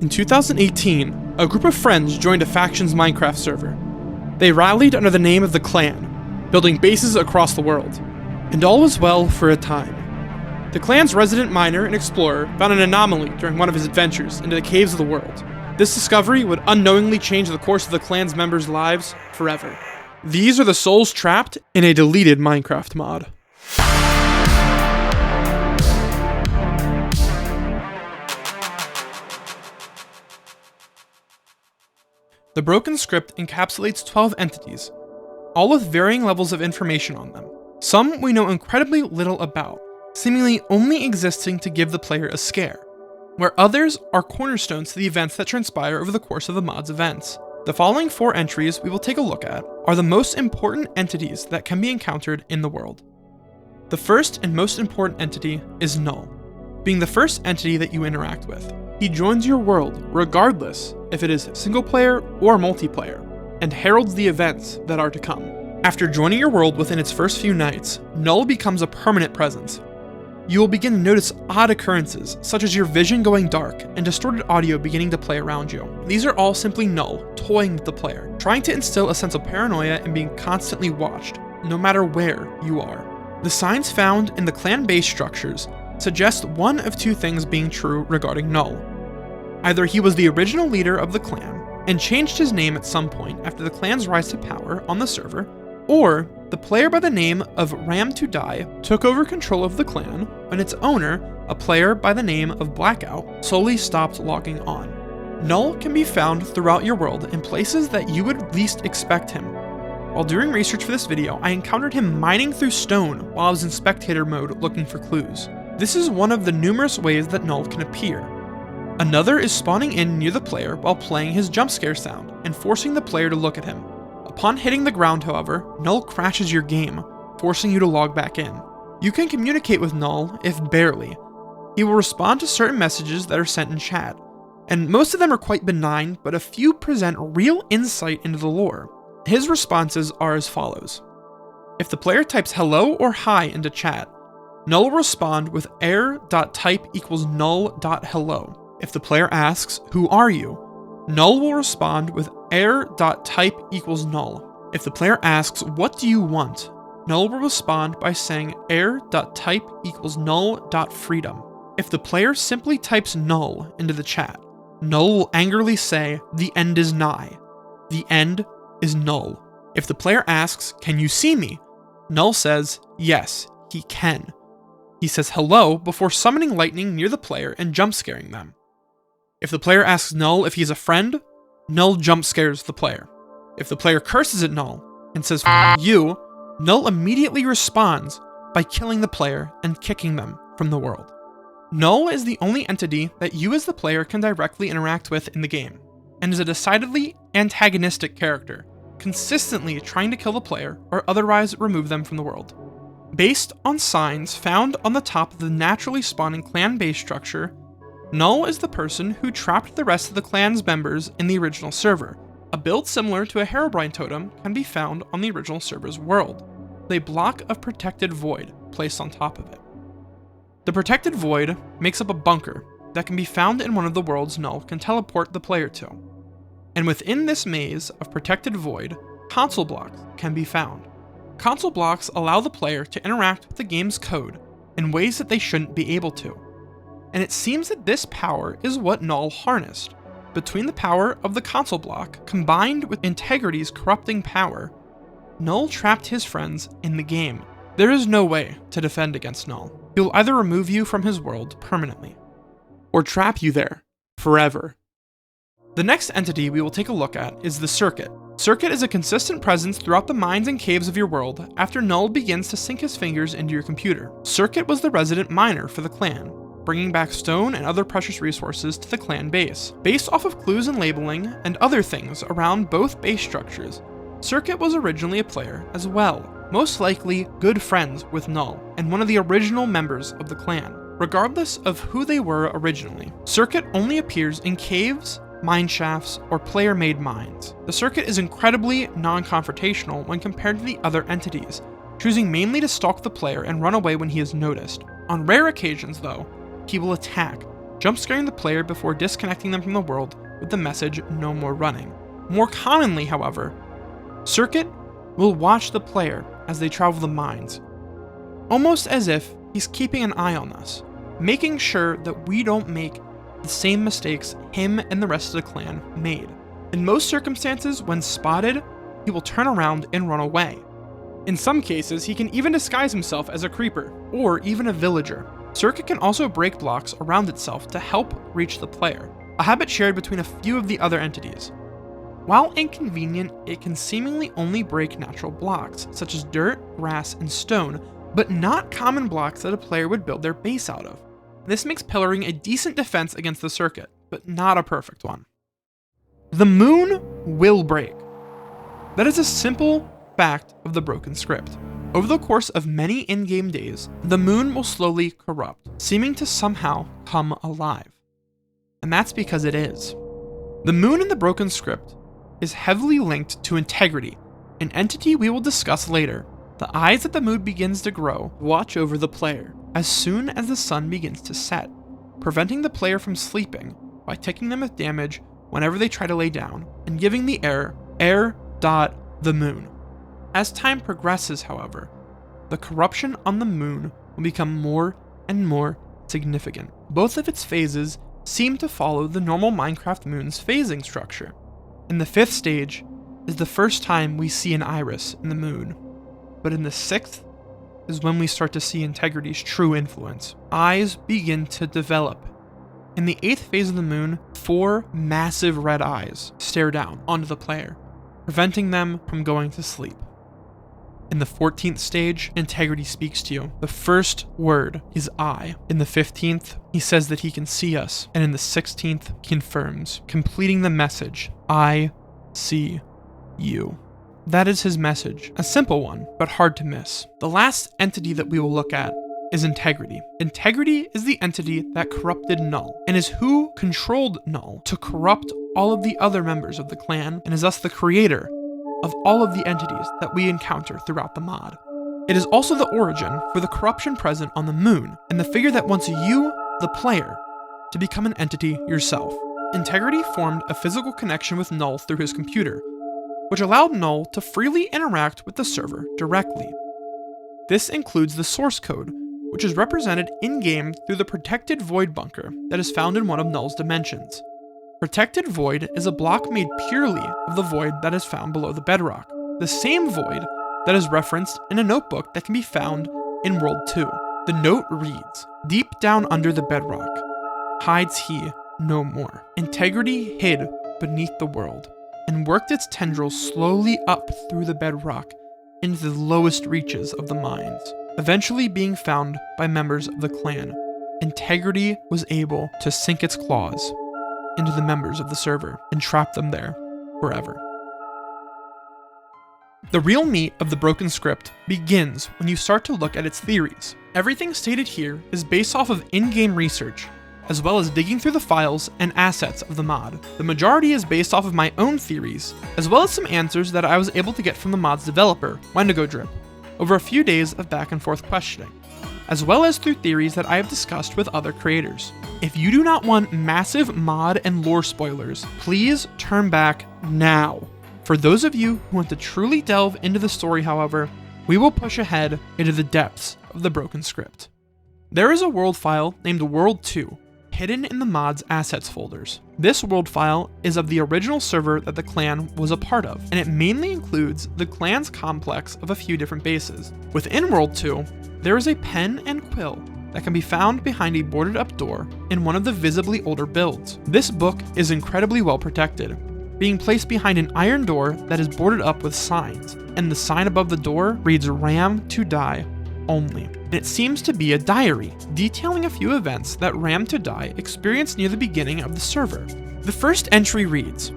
In 2018, a group of friends joined a faction's Minecraft server. They rallied under the name of the Clan, building bases across the world. And all was well for a time. The Clan's resident miner and explorer found an anomaly during one of his adventures into the caves of the world. This discovery would unknowingly change the course of the Clan's members' lives forever. These are the souls trapped in a deleted Minecraft mod. The broken script encapsulates 12 entities, all with varying levels of information on them. Some we know incredibly little about, seemingly only existing to give the player a scare, where others are cornerstones to the events that transpire over the course of the mod's events. The following 4 entries we will take a look at are the most important entities that can be encountered in the world. The first and most important entity is Null, being the first entity that you interact with. He joins your world regardless if it is single player or multiplayer, and heralds the events that are to come. After joining your world within its first few nights, Null becomes a permanent presence. You will begin to notice odd occurrences, such as your vision going dark and distorted audio beginning to play around you. These are all simply Null toying with the player, trying to instill a sense of paranoia and being constantly watched, no matter where you are. The signs found in the clan base structures suggest one of 2 things being true regarding Null. Either he was the original leader of the clan and changed his name at some point after the clan's rise to power on the server, or the player by the name of Ram2Die took over control of the clan when its owner, a player by the name of Blackout, slowly stopped logging on. Null can be found throughout your world in places that you would least expect him. While doing research for this video, I encountered him mining through stone while I was in spectator mode looking for clues. This is one of the numerous ways that Null can appear. Another is spawning in near the player while playing his jump scare sound and forcing the player to look at him. Upon hitting the ground, however, Null crashes your game, forcing you to log back in. You can communicate with Null, if barely. He will respond to certain messages that are sent in chat, and most of them are quite benign, but a few present real insight into the lore. His responses are as follows. If the player types hello or hi into chat, Null will respond with error.type equals null.hello. If the player asks, who are you? Null will respond with error.type equals null. If the player asks, what do you want? Null will respond by saying error.type equals null.freedom. If the player simply types null into the chat, Null will angrily say, the end is nigh. The end is null. If the player asks, can you see me? Null says, yes, he can. He says hello before summoning lightning near the player and jump scaring them. If the player asks Null if he's a friend, Null jump scares the player. If the player curses at Null and says "F you," Null immediately responds by killing the player and kicking them from the world. Null is the only entity that you as the player can directly interact with in the game, and is a decidedly antagonistic character, consistently trying to kill the player or otherwise remove them from the world. Based on signs found on the top of the naturally spawning clan base structure, Null is the person who trapped the rest of the clan's members in the original server. A build similar to a Herobrine totem can be found on the original server's world, with a block of protected void placed on top of it. The protected void makes up a bunker that can be found in one of the worlds Null can teleport the player to. And within this maze of protected void, console blocks can be found. Console blocks allow the player to interact with the game's code in ways that they shouldn't be able to. And it seems that this power is what Null harnessed. Between the power of the console block combined with Integrity's corrupting power, Null trapped his friends in the game. There is no way to defend against Null. He will either remove you from his world permanently, or trap you there forever. The next entity we will take a look at is the Circuit. Circuit is a consistent presence throughout the mines and caves of your world after Null begins to sink his fingers into your computer. Circuit was the resident miner for the clan, bringing back stone and other precious resources to the clan base. Based off of clues and labeling and other things around both base structures, Circuit was originally a player as well, most likely good friends with Null and one of the original members of the clan. Regardless of who they were originally, Circuit only appears in caves, mine shafts, or player-made mines. The Circuit is incredibly non-confrontational when compared to the other entities, choosing mainly to stalk the player and run away when he is noticed. On rare occasions, though, he will attack, jump scaring the player before disconnecting them from the world with the message "no more running." More commonly, however, Circuit will watch the player as they travel the mines, almost as if he's keeping an eye on us, making sure that we don't make the same mistakes him and the rest of the clan made. In most circumstances, when spotted, he will turn around and run away. In some cases, he can even disguise himself as a creeper, or even a villager. Circuit can also break blocks around itself to help reach the player, a habit shared between a few of the other entities. While inconvenient, it can seemingly only break natural blocks, such as dirt, grass, and stone, but not common blocks that a player would build their base out of. This makes pillaring a decent defense against the Circuit, but not a perfect one. The moon will break. That is a simple fact of the broken script. Over the course of many in-game days, the moon will slowly corrupt, seeming to somehow come alive. And that's because it is. The moon in the broken script is heavily linked to integrity, an entity we will discuss later. The eyes that the moon begins to grow watch over the player as soon as the sun begins to set, preventing the player from sleeping by ticking them with damage whenever they try to lay down, and giving the error the moon. As time progresses, however, the corruption on the moon will become more and more significant. Both of its phases seem to follow the normal Minecraft moon's phasing structure. In the 5th stage is the first time we see an iris in the moon, but in the 6th is when we start to see integrity's true influence. Eyes begin to develop. In the 8th phase of the moon, 4 massive red eyes stare down onto the player, preventing them from going to sleep. In the 14th stage, integrity speaks to you. The first word is I. In the 15th, he says that he can see us. And in the 16th, he confirms, completing the message, I see you. That is his message. A simple one, but hard to miss. The last entity that we will look at is integrity. Integrity is the entity that corrupted Null, and is who controlled Null to corrupt all of the other members of the clan, and is thus the creator of all of the entities that we encounter throughout the mod. It is also the origin for the corruption present on the moon, and the figure that wants you, the player, to become an entity yourself. Integrity formed a physical connection with Null through his computer, which allowed Null to freely interact with the server directly. This includes the source code, which is represented in-game through the protected void bunker that is found in one of Null's dimensions. Protected void is a block made purely of the void that is found below the bedrock, the same void that is referenced in a notebook that can be found in World 2. The note reads, "Deep down under the bedrock, hides he no more." Integrity hid beneath the world, and worked its tendrils slowly up through the bedrock into the lowest reaches of the mines, eventually being found by members of the clan. Integrity was able to sink its claws into the members of the server and trap them there forever. The real meat of the broken script begins when you start to look at its theories. Everything stated here is based off of in-game research, as well as digging through the files and assets of the mod. The majority is based off of my own theories, as well as some answers that I was able to get from the mod's developer, Wendigo Drip, over a few days of back and forth questioning, as well as through theories that I have discussed with other creators. If you do not want massive mod and lore spoilers, please turn back now. For those of you who want to truly delve into the story, however, we will push ahead into the depths of the broken script. There is a world file named World 2, hidden in the mod's assets folders. This world file is of the original server that the clan was a part of, and it mainly includes the clan's complex of a few different bases. Within World 2, there is a pen and quill that can be found behind a boarded up door in one of the visibly older builds. This book is incredibly well protected, being placed behind an iron door that is boarded up with signs, and the sign above the door reads "Ram to die only." And it seems to be a diary, detailing a few events that Ram to die experienced near the beginning of the server. The first entry reads,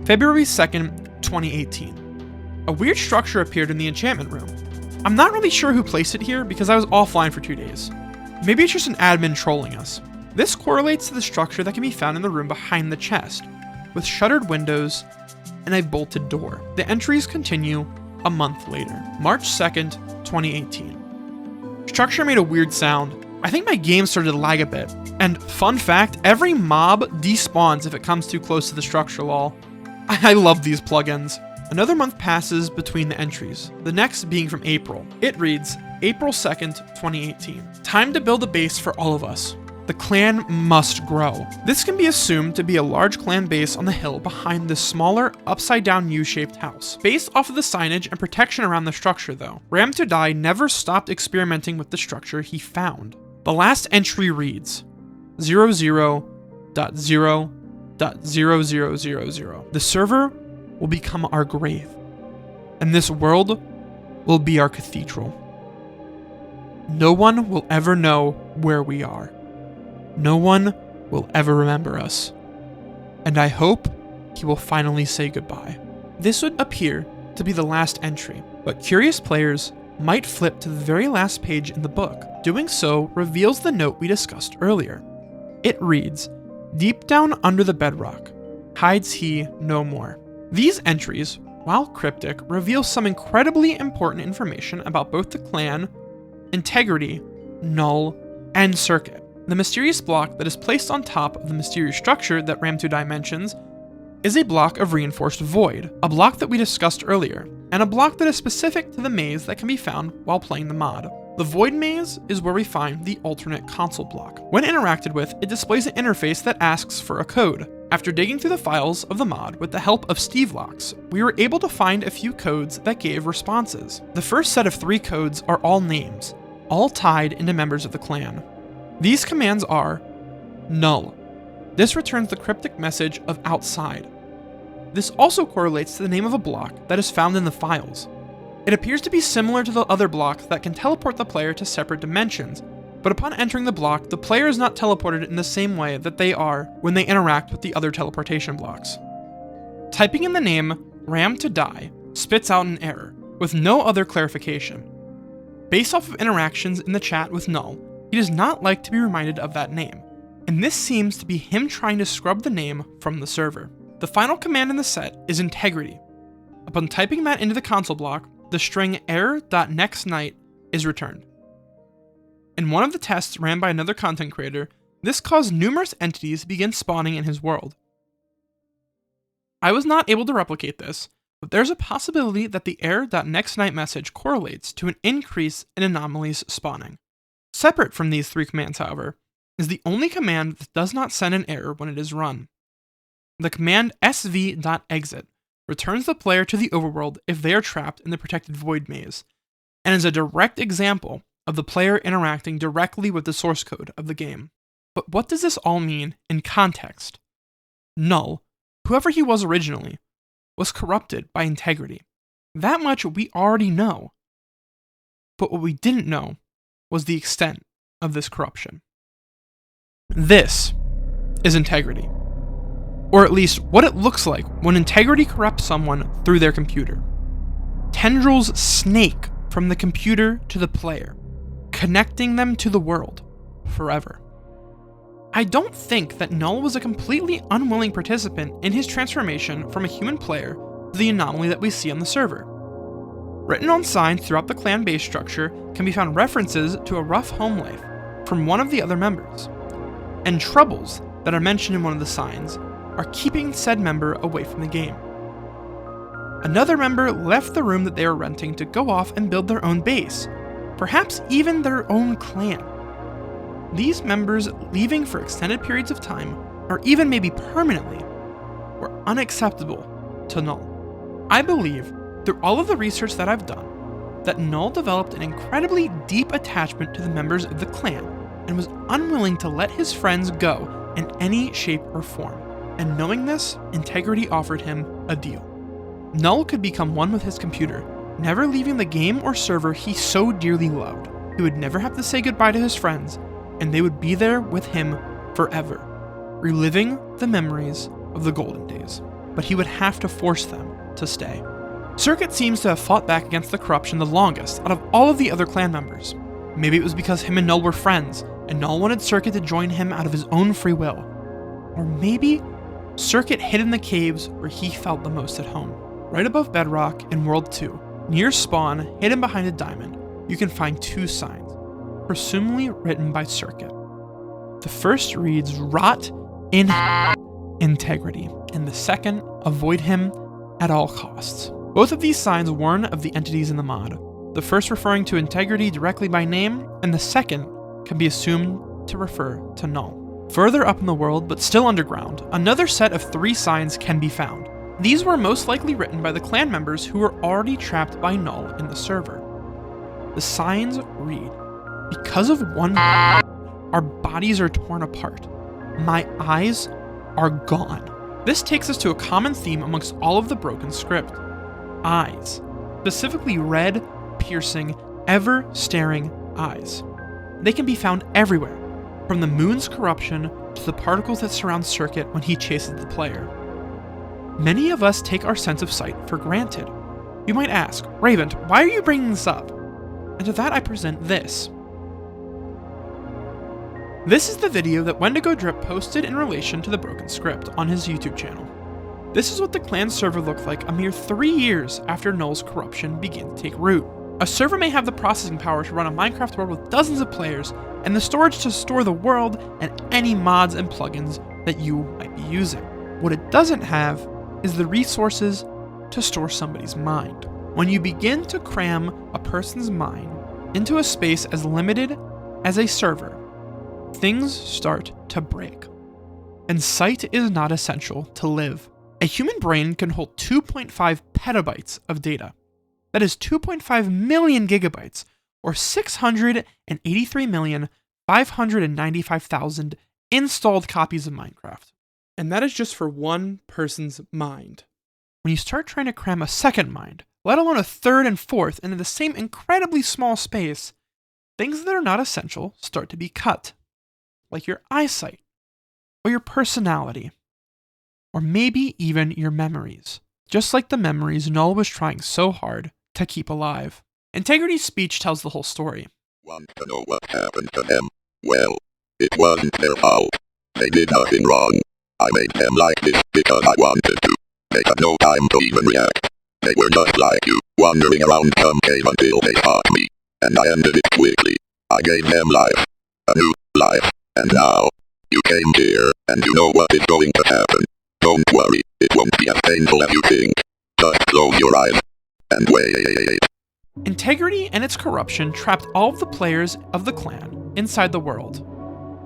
February 2nd, 2018. A weird structure appeared in the enchantment room. I'm not really sure who placed it here because I was offline for 2 days. Maybe it's just an admin trolling us. This correlates to the structure that can be found in the room behind the chest, with shuttered windows and a bolted door. The entries continue a month later, March 2nd, 2018. Structure made a weird sound I think my game started to lag a bit. And fun fact, every mob despawns if it comes too close to the structure, lol. I love these plugins. Another month passes between the entries, the next being from April. It reads, April 2nd, 2018. Time to build a base for all of us. The clan must grow. This can be assumed to be a large clan base on the hill behind this smaller, upside-down U-shaped house. Based off of the signage and protection around the structure though, Ram to Die never stopped experimenting with the structure he found. The last entry reads, 00.0.0000. The server will become our grave, and this world will be our cathedral. No one will ever know where we are. No one will ever remember us. And I hope he will finally say goodbye. This would appear to be the last entry, but curious players might flip to the very last page in the book. Doing so reveals the note we discussed earlier. It reads, deep down under the bedrock, hides he no more. These entries, while cryptic, reveal some incredibly important information about both the clan, integrity, null, and circuit. The mysterious block that is placed on top of the mysterious structure that Ram to Die mentions is a block of reinforced void, a block that we discussed earlier, and a block that is specific to the maze that can be found while playing the mod. The void maze is where we find the alternate console block. When interacted with, it displays an interface that asks for a code. After digging through the files of the mod with the help of Stevelocks, we were able to find a few codes that gave responses. The first set of 3 codes are all names, all tied into members of the clan. These commands are null. This returns the cryptic message of outside. This also correlates to the name of a block that is found in the files. It appears to be similar to the other blocks that can teleport the player to separate dimensions, but upon entering the block, the player is not teleported in the same way that they are when they interact with the other teleportation blocks. Typing in the name Ram to Die spits out an error, with no other clarification. Based off of interactions in the chat with Null, he does not like to be reminded of that name, and this seems to be him trying to scrub the name from the server. The final command in the set is integrity. Upon typing that into the console block, the string error.nextNight is returned. In one of the tests ran by another content creator, this caused numerous entities to begin spawning in his world. I was not able to replicate this, but there's a possibility that the error.nextNight message correlates to an increase in anomalies spawning. Separate from these 3 commands, however, is the only command that does not send an error when it is run. The command sv.exit returns the player to the overworld if they are trapped in the protected void maze, and is a direct example of the player interacting directly with the source code of the game. But what does this all mean in context? Null, whoever he was originally, was corrupted by integrity. That much we already know. But what we didn't know was the extent of this corruption. This is integrity. Or at least what it looks like when integrity corrupts someone through their computer. Tendrils snake from the computer to the player, connecting them to the world forever. I don't think that Null was a completely unwilling participant in his transformation from a human player to the anomaly that we see on the server. Written on signs throughout the clan base structure can be found references to a rough home life from one of the other members, and troubles that are mentioned in one of the signs are keeping said member away from the game. Another member left the room that they were renting to go off and build their own base, perhaps even their own clan. These members leaving for extended periods of time, or even maybe permanently, were unacceptable to Null. I believe, through all of the research that I've done, that Null developed an incredibly deep attachment to the members of the clan and was unwilling to let his friends go in any shape or form. And knowing this, integrity offered him a deal. Null could become one with his computer, never leaving the game or server he so dearly loved. He would never have to say goodbye to his friends, and they would be there with him forever, reliving the memories of the golden days. But he would have to force them to stay. Circuit seems to have fought back against the corruption the longest out of all of the other clan members. Maybe it was because him and Null were friends, and Null wanted Circuit to join him out of his own free will. Or maybe Circuit hid in the caves where he felt the most at home. Right above Bedrock in World 2, near spawn, hidden behind a diamond, you can find 2 signs. presumably written by Circuit. The first reads, "Rot in integrity," and the second, "Avoid him at all costs." Both of these signs warn of the entities in the mod, the first referring to integrity directly by name, and the second can be assumed to refer to Null. Further up in the world, but still underground, another set of 3 signs can be found. These were most likely written by the clan members who were already trapped by Null in the server. The signs read, "Because of one, our bodies are torn apart. My eyes are gone." This takes us to a common theme amongst all of the broken script. Eyes. Specifically red, piercing, ever-staring eyes. They can be found everywhere, from the moon's corruption to the particles that surround Circuit when he chases the player. Many of us take our sense of sight for granted. You might ask, "Raevant, why are you bringing this up?" And to that I present this. This is the video that Wendigo Drip posted in relation to the broken script on his YouTube channel. This is what the clan server looked like a mere 3 years after Null's corruption began to take root. A server may have the processing power to run a Minecraft world with dozens of players, and the storage to store the world and any mods and plugins that you might be using. What it doesn't have is the resources to store somebody's mind. When you begin to cram a person's mind into a space as limited as a server, things start to break. And sight is not essential to live. A human brain can hold 2.5 petabytes of data. That is 2.5 million gigabytes, or 683,595,000 installed copies of Minecraft. And that is just for one person's mind. When you start trying to cram a second mind, let alone a third and fourth, into the same incredibly small space, things that are not essential start to be cut. Like your eyesight, or your personality, or maybe even your memories. Just like the memories Null was trying so hard to keep alive. Integrity's speech tells the whole story. Want to know what happened to them? Well, it wasn't their fault. They did nothing wrong. I made them like this because I wanted to. They had no time to even react. They were just like you, wandering around some cave until they fought me. And I ended it quickly. I gave them life. A new life. And now, you came here, and you know what is going to happen. Don't worry, it won't be as painful as you think. Just close your eyes and wait. Integrity and its corruption trapped all of the players of the clan inside the world.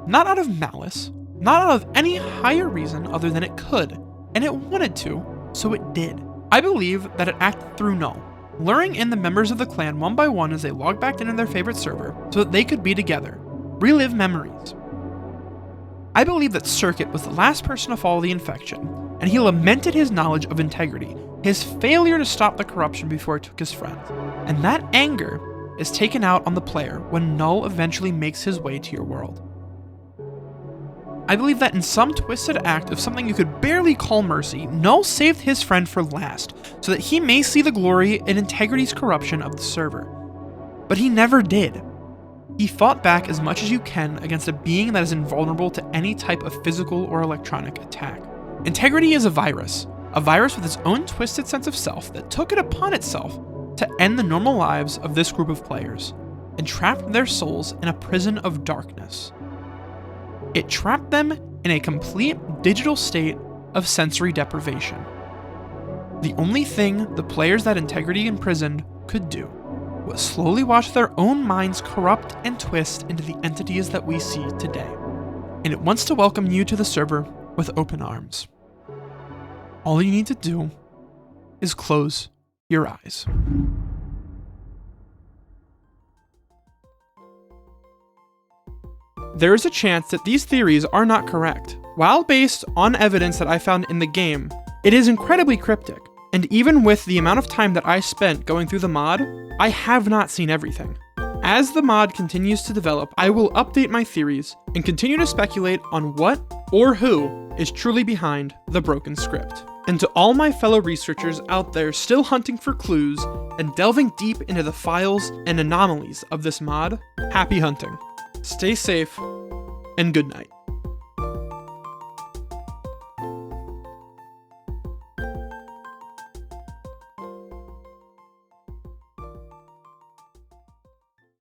Not out of malice, not out of any higher reason other than it could, and it wanted to, so it did. I believe that it acted through Null, luring in the members of the clan one by one as they logged back into their favorite server so that they could be together, relive memories. I believe that Circuit was the last person to follow the infection, and he lamented his knowledge of integrity, his failure to stop the corruption before it took his friends. And that anger is taken out on the player when Null eventually makes his way to your world. I believe that in some twisted act of something you could barely call mercy, Null saved his friend for last, so that he may see the glory in Integrity's corruption of the server. But he never did. He fought back as much as you can against a being that is invulnerable to any type of physical or electronic attack. Integrity is a virus with its own twisted sense of self that took it upon itself to end the normal lives of this group of players, and trapped their souls in a prison of darkness. It trapped them in a complete digital state of sensory deprivation. The only thing the players that Integrity imprisoned could do was slowly watch their own minds corrupt and twist into the entities that we see today. And it wants to welcome you to the server with open arms. All you need to do is close your eyes. There is a chance that these theories are not correct. While based on evidence that I found in the game, it is incredibly cryptic. And even with the amount of time that I spent going through the mod, I have not seen everything. As the mod continues to develop, I will update my theories and continue to speculate on what or who is truly behind the broken script. And to all my fellow researchers out there still hunting for clues and delving deep into the files and anomalies of this mod, happy hunting. Stay safe, and good night.